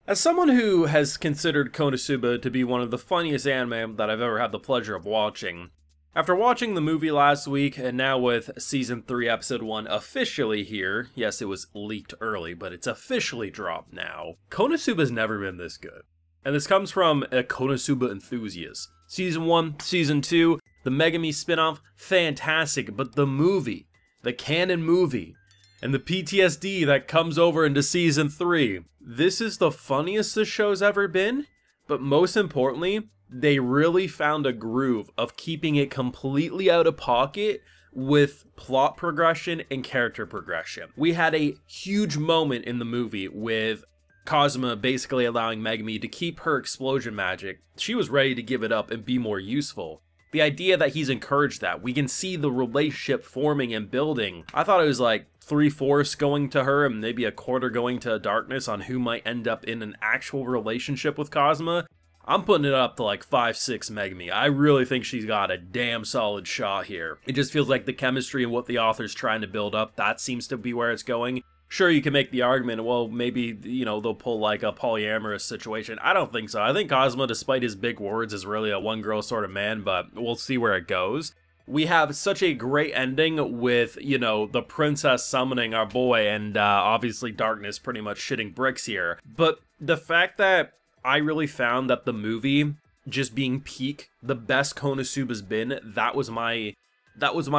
As someone who has considered Konosuba to be one of the funniest anime that I've ever had the pleasure of watching, after watching the movie last week, and now with Season 3 Episode 1 officially here, yes, it was leaked early, but it's officially dropped now, Konosuba's never been this good. And this comes from a Konosuba enthusiast. Season 1, Season 2, the Megami spin-off, fantastic, but the movie, the canon movie, and the PTSD that comes over into Season 3. This is the funniest the show's ever been, but most importantly, they really found a groove of keeping it completely out of pocket with plot progression and character progression. We had a huge moment in the movie with Kazuma basically allowing Megami to keep her explosion magic. She was ready to give it up and be more useful. The idea that he's encouraged that, we can see the relationship forming and building. I thought it was like 3/4 going to her and maybe a quarter going to Darkness on who might end up in an actual relationship with Kazuma. I'm putting it up to like 5-6 Megami. I really think she's got a damn solid shot here. It just feels like the chemistry and what the author's trying to build up, that seems to be where it's going. Sure, you can make the argument, well, maybe, you know, they'll pull like a polyamorous situation. I don't think so. I think Kazuma, despite his big words, is really a one-girl sort of man, but we'll see where it goes. We have such a great ending with, you know, the princess summoning our boy and obviously Darkness pretty much shitting bricks here. But the fact that I really found that the movie just being peak, the best Konosuba's been, that was my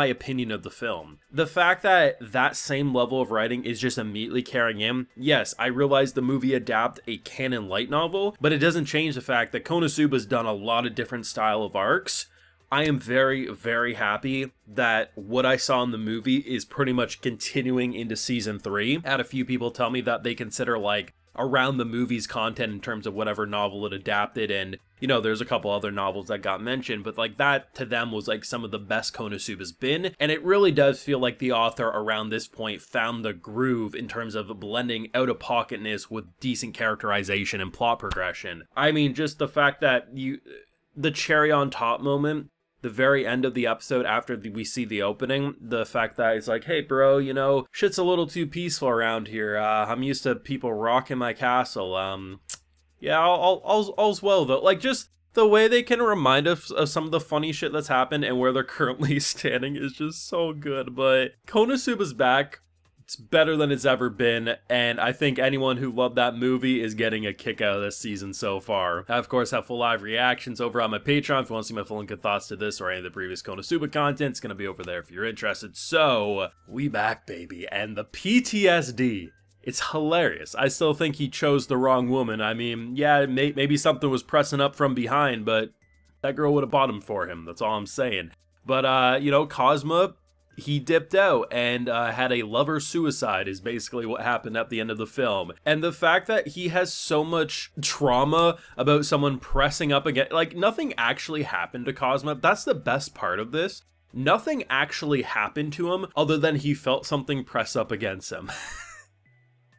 opinion of the film. The fact that that same level of writing is just immediately carrying in, yes, I realize the movie adapted a canon light novel, but it doesn't change the fact that Konosuba's done a lot of different style of arcs. I am very, very happy that what I saw in the movie is pretty much continuing into Season 3. I had a few people tell me that they consider like around the movie's content in terms of whatever novel it adapted, and you know, there's a couple other novels that got mentioned, but like that to them was like some of the best Konosuba's been, and it really does feel like the author around this point found the groove in terms of blending out-of-pocketness with decent characterization and plot progression. I mean, just the fact that the cherry on top moment, the very end of the episode after we see the opening, the fact that it's like, hey bro, you know, shit's a little too peaceful around here, I'm used to people rocking my castle, yeah, all's well though. Like, just the way they can remind us of some of the funny shit that's happened and where they're currently standing is just so good. But Konosuba's back. It's better than it's ever been, and I think anyone who loved that movie is getting a kick out of this season so far. I, of course, have full live reactions over on my Patreon. If you want to see my full and good thoughts to this or any of the previous Konosuba content, it's going to be over there if you're interested. So, we back, baby, and the PTSD. It's hilarious. I still think he chose the wrong woman. I mean, yeah, maybe something was pressing up from behind, but that girl would have bought him for him. That's all I'm saying. But, you know, Kazuma, he dipped out and had a lover suicide is basically what happened at the end of the film. And the fact that he has so much trauma about someone pressing up against, like, nothing actually happened to Kazuma. That's the best part of this. Nothing actually happened to him other than he felt something press up against him.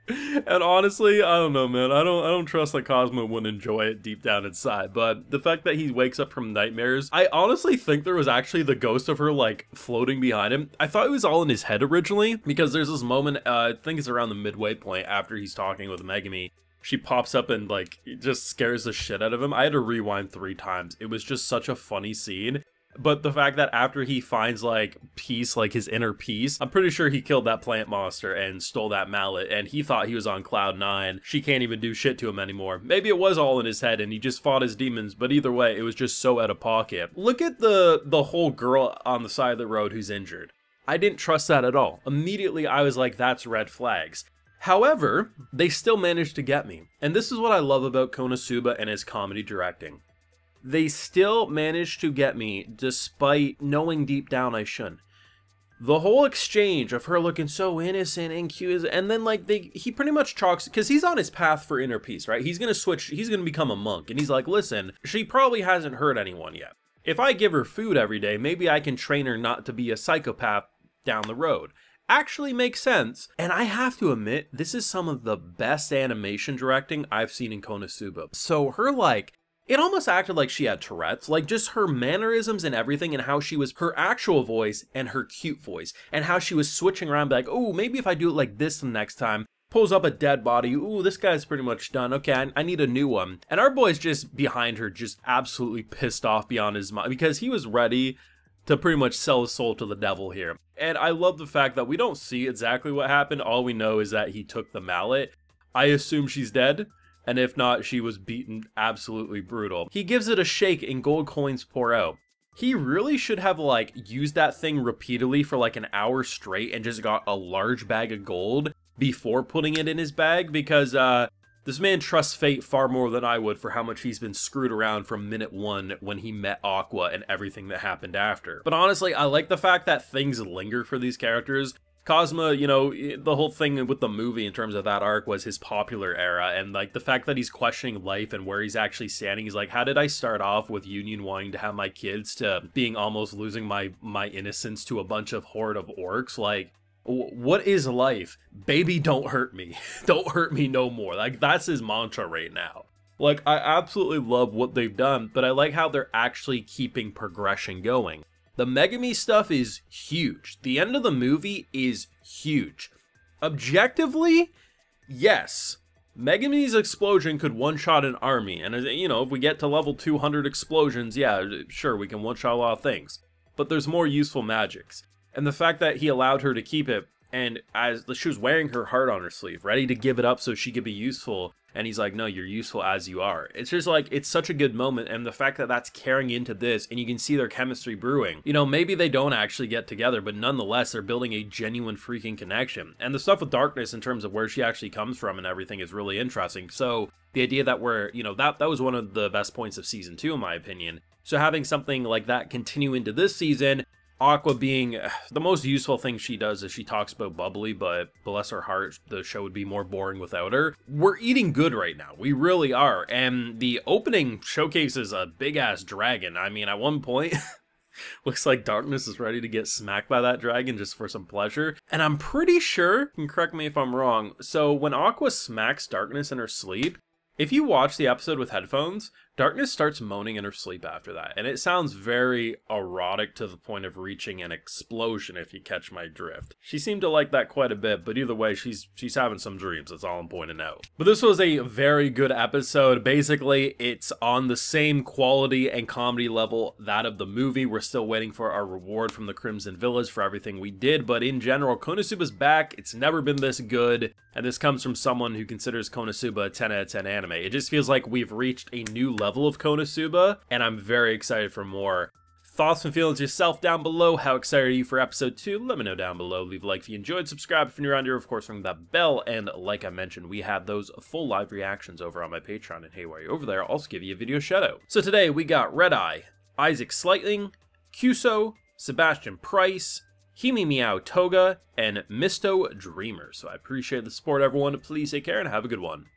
And honestly, I don't know, man. I don't trust that Kazuma wouldn't enjoy it deep down inside. But the fact that he wakes up from nightmares, I honestly think there was actually the ghost of her, like, floating behind him. I thought it was all in his head originally, because there's this moment, I think it's around the midway point after he's talking with Megami. She pops up and, like, just scares the shit out of him. I had to rewind 3 times. It was just such a funny scene. But the fact that after he finds, like, peace, like his inner peace, I'm pretty sure he killed that plant monster and stole that mallet, and he thought he was on cloud 9. She can't even do shit to him anymore. Maybe it was all in his head and he just fought his demons, but either way, it was just so out of pocket. Look at the whole girl on the side of the road who's injured. I didn't trust that at all. Immediately, I was like, that's red flags. However, they still managed to get me. And this is what I love about Konosuba and his comedy directing. They still managed to get me, despite knowing deep down I shouldn't. The whole exchange of her looking so innocent and cute, and then like he pretty much chalks, because he's on his path for inner peace, right? He's gonna switch, he's gonna become a monk, and he's like, listen, she probably hasn't hurt anyone yet. If I give her food every day, maybe I can train her not to be a psychopath down the road. Actually makes sense, and I have to admit, this is some of the best animation directing I've seen in Konosuba. So her, like, it almost acted like she had Tourette's, like just her mannerisms and everything, and how she was, her actual voice and her cute voice, and how she was switching around, like, oh, maybe if I do it like this the next time, pulls up a dead body. Ooh, this guy's pretty much done. Okay, I need a new one. And our boy's just behind her, just absolutely pissed off beyond his mind, because he was ready to pretty much sell his soul to the devil here. And I love the fact that we don't see exactly what happened. All we know is that he took the mallet. I assume she's dead, and if not, she was beaten absolutely brutal. He gives it a shake and gold coins pour out. He really should have, like, used that thing repeatedly for like an hour straight and just got a large bag of gold before putting it in his bag, because this man trusts fate far more than I would for how much he's been screwed around from minute one when he met Aqua and everything that happened after. But honestly, I like the fact that things linger for these characters. Cosmo, you know, the whole thing with the movie in terms of that arc was his popular era, and like the fact that he's questioning life and where he's actually standing. He's like, how did I start off with Union wanting to have my kids to being almost losing my innocence to a bunch of horde of orcs? Like, what is life? Baby, don't hurt me. Don't hurt me no more. Like, that's his mantra right now. Like, I absolutely love what they've done, but I like how they're actually keeping progression going. The Megami stuff is huge. The end of the movie is huge. Objectively, yes. Megami's explosion could one-shot an army, and you know, if we get to level 200 explosions, yeah, sure, we can one-shot a lot of things. But there's more useful magics. And the fact that he allowed her to keep it, and as she was wearing her heart on her sleeve, ready to give it up so she could be useful, and he's like, no, you're useful as you are. It's just like, it's such a good moment, and the fact that that's carrying into this, and you can see their chemistry brewing. You know, maybe they don't actually get together, but nonetheless, they're building a genuine freaking connection. And the stuff with Darkness in terms of where she actually comes from and everything is really interesting. So the idea that we're, you know, that was one of the best points of season 2, in my opinion. So having something like that continue into this season, Aqua being the most useful thing she does is she talks about Bubbly, but bless her heart, the show would be more boring without her. We're eating good right now. We really are. And the opening showcases a big-ass dragon. I mean, at one point, looks like Darkness is ready to get smacked by that dragon just for some pleasure. And I'm pretty sure, you can correct me if I'm wrong, so when Aqua smacks Darkness in her sleep, if you watch the episode with headphones, Darkness starts moaning in her sleep after that, and it sounds very erotic to the point of reaching an explosion, if you catch my drift. She seemed to like that quite a bit, but either way, she's having some dreams, that's all I'm pointing out. But this was a very good episode. Basically, it's on the same quality and comedy level that of the movie. We're still waiting for our reward from the Crimson Village for everything we did, but in general, KonoSuba's back. It's never been this good, and this comes from someone who considers KonoSuba a 10 out of 10 anime. It just feels like we've reached a new level of KonoSuba, and I'm very excited for more. Thoughts and feelings yourself down below. How excited are you for episode 2? Let me know down below. Leave a like if you enjoyed, subscribe if you're new around here, of course, ring that bell, and like I mentioned, we have those full live reactions over on my Patreon, and hey, while you're over there, I'll also give you a video shout out. So today we got Red Eye, Isaac Slightling, Cuso, Sebastian Price, Himi Meow Toga, and Misto Dreamer. So I appreciate the support, everyone. Please take care and have a good one.